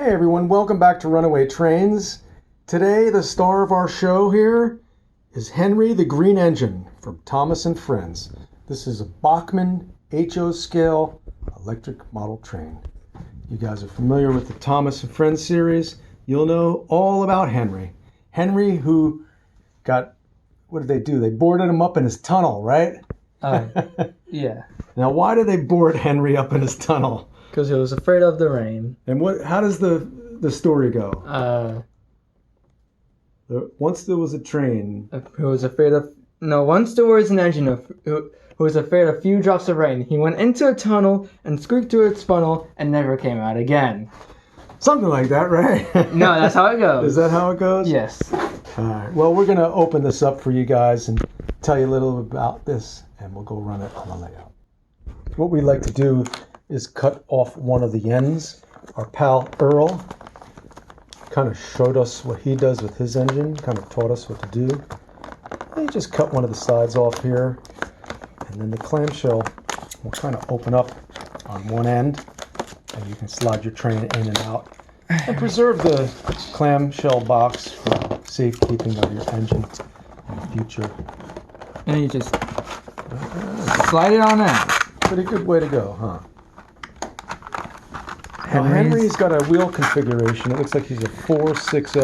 Hey everyone, welcome back to Runaway Trains. Today the star of our show here is Henry the Green Engine from Thomas and Friends. This is a Bachmann HO scale electric model train. You guys are familiar with the Thomas and Friends series. You'll know all about Henry. Henry who got, what did they do? They boarded him up in his tunnel, right? Yeah. Now why did they board Henry up in his tunnel? Because he was afraid of the rain. And how does the story go? Once there was a train. Who was afraid of... No, once there was an engine who was afraid of a few drops of rain. He went into a tunnel and squeaked through its funnel and never came out again. Something like that, right? No, that's how it goes. Is that how it goes? Yes. All right. Well, we're going to open this up for you guys and tell you a little about this, and we'll go run it on the layout. What we like to do is cut off one of the ends. Our pal Earl kind of showed us what he does with his engine, kind of taught us what to do. And you just cut one of the sides off here, and then the clamshell will kind of open up on one end, and you can slide your train in and out and preserve the clamshell box for safekeeping of your engine in the future. And you just slide it on out. Pretty good way to go, huh? Henry's got a wheel configuration. It looks like he's a 460.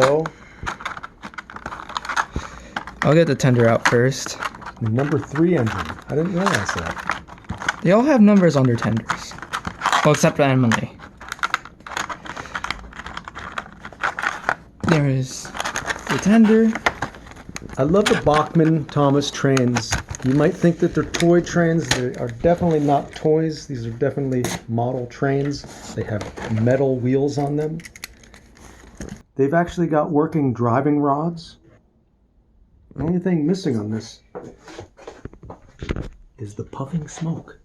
I'll get the tender out first. The number 3 engine. I didn't realize that. They all have numbers on their tenders. Well, except for Emily. There is the tender. I love the Bachmann Thomas trains. You might think that they're toy trains. They are definitely not toys. These are definitely model trains. They have metal wheels on them. They've actually got working driving rods. The only thing missing on this is the puffing smoke.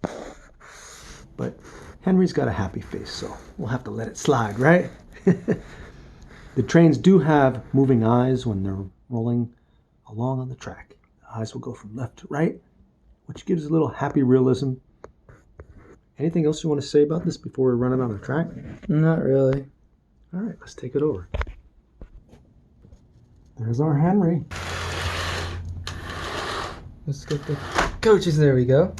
But Henry's got a happy face, so we'll have to let it slide, right? The trains do have moving eyes when they're rolling along on the track. The eyes will go from left to right, which gives a little happy realism. Anything else you want to say about this before we run it on the track? Not really. All right, let's take it over. There's our Henry. Let's get the coaches. There we go.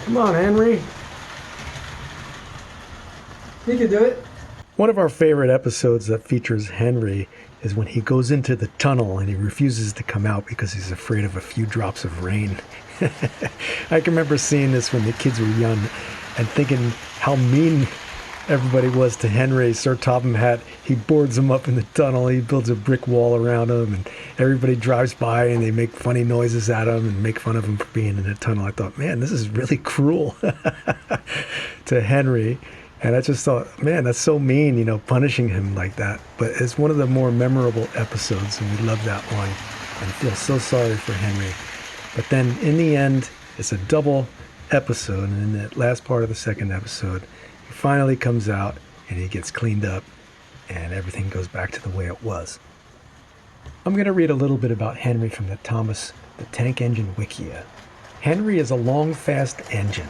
Come on, Henry. You can do it. One of our favorite episodes that features Henry is when he goes into the tunnel and he refuses to come out because he's afraid of a few drops of rain. I can remember seeing this when the kids were young and thinking how mean everybody was to Henry. Sir Topham Hatt, he boards him up in the tunnel. He builds a brick wall around him, and everybody drives by and they make funny noises at him and make fun of him for being in the tunnel. I thought, man, this is really cruel to Henry. And I just thought, man, that's so mean, punishing him like that. But it's one of the more memorable episodes, and we love that one and feel so sorry for Henry. But then in the end, it's a double episode, and in that last part of the second episode, he finally comes out and he gets cleaned up and everything goes back to the way it was. I'm going to read a little bit about Henry from the Thomas the Tank Engine Wikia. Henry is a long, fast engine.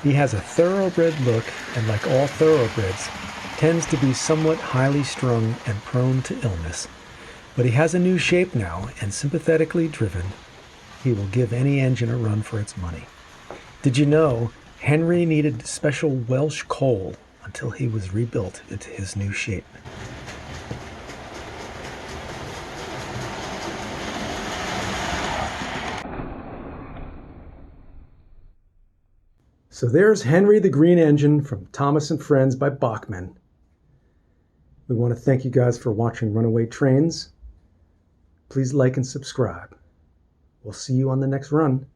He has a thoroughbred look, and like all thoroughbreds, tends to be somewhat highly strung and prone to illness. But he has a new shape now, and sympathetically driven, he will give any engine a run for its money. Did you know Henry needed special Welsh coal until he was rebuilt into his new shape? So there's Henry the Green Engine from Thomas and Friends by Bachmann. We want to thank you guys for watching Runaway Trains. Please like and subscribe. We'll see you on the next run.